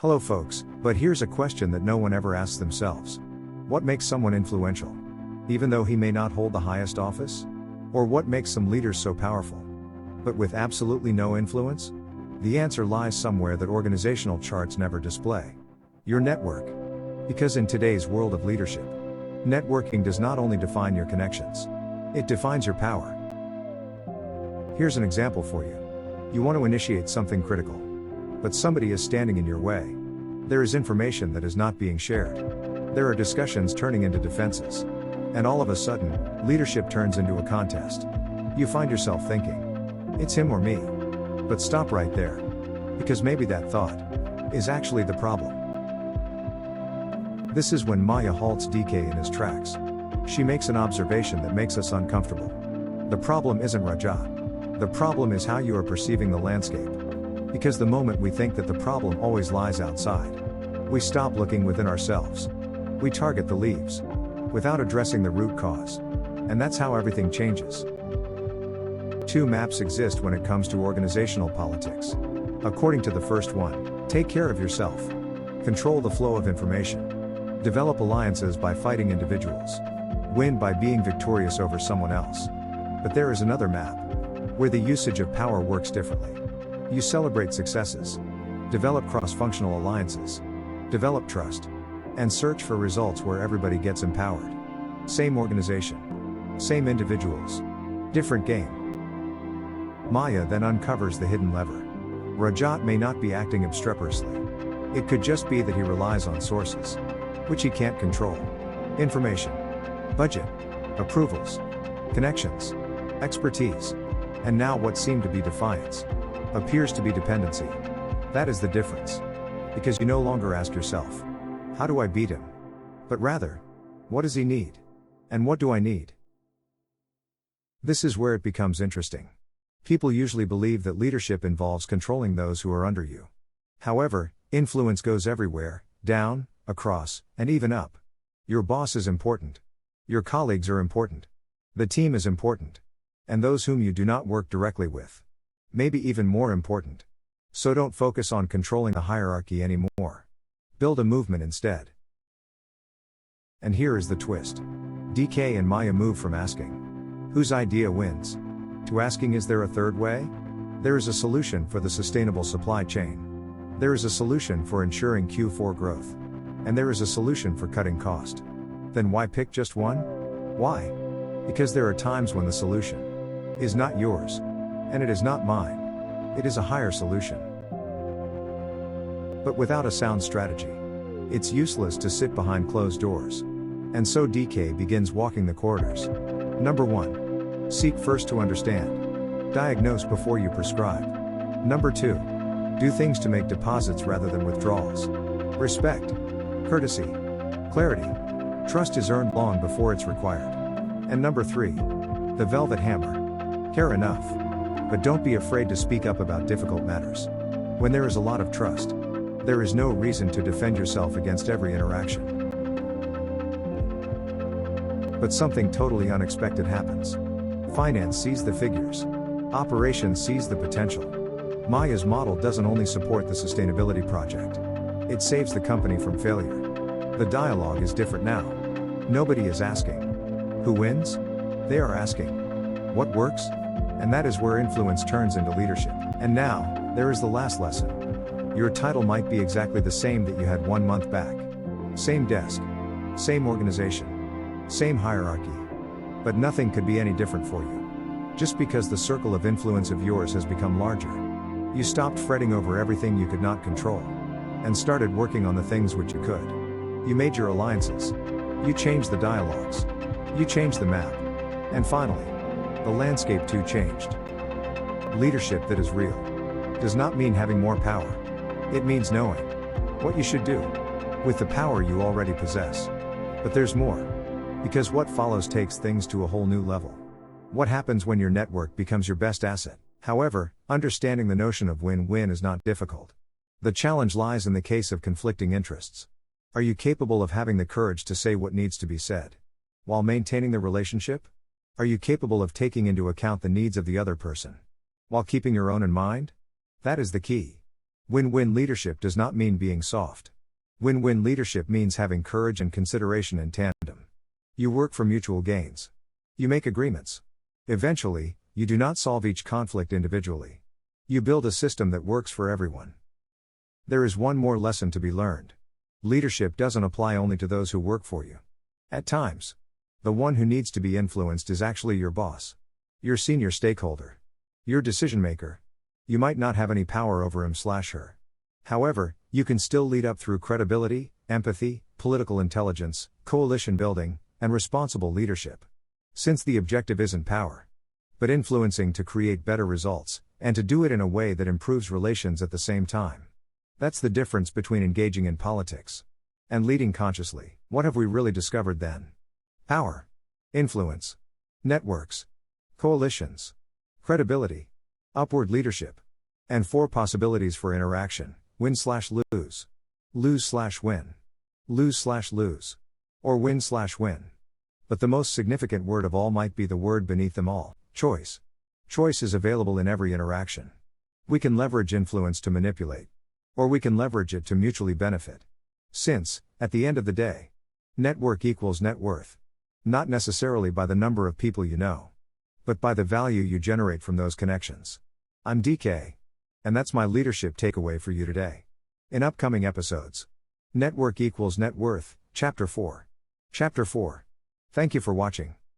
Hello folks, but here's a question that no one ever asks themselves. What makes someone influential? Even though he may not hold the highest office? Or what makes some leaders so powerful, but with absolutely no influence? The answer lies somewhere that organizational charts never display. Your network. Because in today's world of leadership, networking does not only define your connections, it defines your power. Here's an example for you. You want to initiate something critical, but somebody is standing in your way. There is information that is not being shared. There are discussions turning into defenses. And all of a sudden, leadership turns into a contest. You find yourself thinking, it's him or me. But stop right there. Because maybe that thought is actually the problem. This is when Maya halts DK in his tracks. She makes an observation that makes us uncomfortable. The problem isn't Rajat. The problem is how you are perceiving the landscape. Because the moment we think that the problem always lies outside, we stop looking within ourselves. We target the leaves, without addressing the root cause. And that's how everything changes. Two maps exist when it comes to organizational politics. According to the first one, take care of yourself. Control the flow of information. Develop alliances by fighting individuals. Win by being victorious over someone else. But there is another map, where the usage of power works differently. You celebrate successes, develop cross-functional alliances, develop trust, and search for results where everybody gets empowered. Same organization, same individuals, different game. Maya then uncovers the hidden lever. Rajat may not be acting obstreperously. It could just be that he relies on sources, which he can't control. Information, budget, approvals, connections, expertise, and now what seemed to be defiance appears to be dependency. That is the difference. Because you no longer ask yourself, how do I beat him? But rather, what does he need? And what do I need? This is where it becomes interesting. People usually believe that leadership involves controlling those who are under you. However, influence goes everywhere, down, across, and even up. Your boss is important. Your colleagues are important. The team is important. And those whom you do not work directly with, maybe even more important. So don't focus on controlling the hierarchy anymore. Build a movement instead. And here is the twist. DK and Maya move from asking, whose idea wins, to asking, is there a third way? There is a solution for the sustainable supply chain. There is a solution for ensuring Q4 growth. And there is a solution for cutting cost. Then why pick just one? Why? Because there are times when the solution is not yours. And it is not mine. It is a higher solution. But without a sound strategy, it's useless to sit behind closed doors. And so DK begins walking the corridors. Number 1. Seek first to understand. Diagnose before you prescribe. Number 2. Do things to make deposits rather than withdrawals. Respect, courtesy, clarity. Trust is earned long before it's required. And number 3. The velvet hammer. Care enough. But don't be afraid to speak up about difficult matters. When there is a lot of trust, there is no reason to defend yourself against every interaction. But something totally unexpected happens. Finance sees the figures. Operations sees the potential. Maya's model doesn't only support the sustainability project. It saves the company from failure. The dialogue is different now. Nobody is asking, who wins? They are asking, what works? And that is where influence turns into leadership. And now, there is the last lesson. Your title might be exactly the same that you had 1 month back. Same desk. Same organization. Same hierarchy. But nothing could be any different for you. Just because the circle of influence of yours has become larger. You stopped fretting over everything you could not control. And started working on the things which you could. You made your alliances. You changed the dialogues. You changed the map. And finally, the landscape too changed. Leadership that is real does not mean having more power. It means knowing what you should do with the power you already possess. But there's more. Because what follows takes things to a whole new level. What happens when your network becomes your best asset? However, understanding the notion of win-win is not difficult. The challenge lies in the case of conflicting interests. Are you capable of having the courage to say what needs to be said, while maintaining the relationship? Are you capable of taking into account the needs of the other person, while keeping your own in mind? That is the key. Win-win leadership does not mean being soft. Win-win leadership means having courage and consideration in tandem. You work for mutual gains. You make agreements. Eventually, you do not solve each conflict individually. You build a system that works for everyone. There is one more lesson to be learned. Leadership doesn't apply only to those who work for you. At times, the one who needs to be influenced is actually your boss. Your senior stakeholder. Your decision maker. You might not have any power over him/her. However, you can still lead up through credibility, empathy, political intelligence, coalition building, and responsible leadership. Since the objective isn't power, but influencing to create better results, and to do it in a way that improves relations at the same time. That's the difference between engaging in politics and leading consciously. What have we really discovered then? Power, influence, networks, coalitions, credibility, upward leadership, and 4 possibilities for interaction: win/lose, lose/win, lose/lose, or win/win. But the most significant word of all might be the word beneath them all: choice. Choice is available in every interaction. We can leverage influence to manipulate, or we can leverage it to mutually benefit. Since, at the end of the day, network equals net worth. Not necessarily by the number of people you know, but by the value you generate from those connections. I'm DK. And that's my leadership takeaway for you today. In upcoming episodes, Network equals net worth, Chapter 4. Chapter 4. Thank you for watching.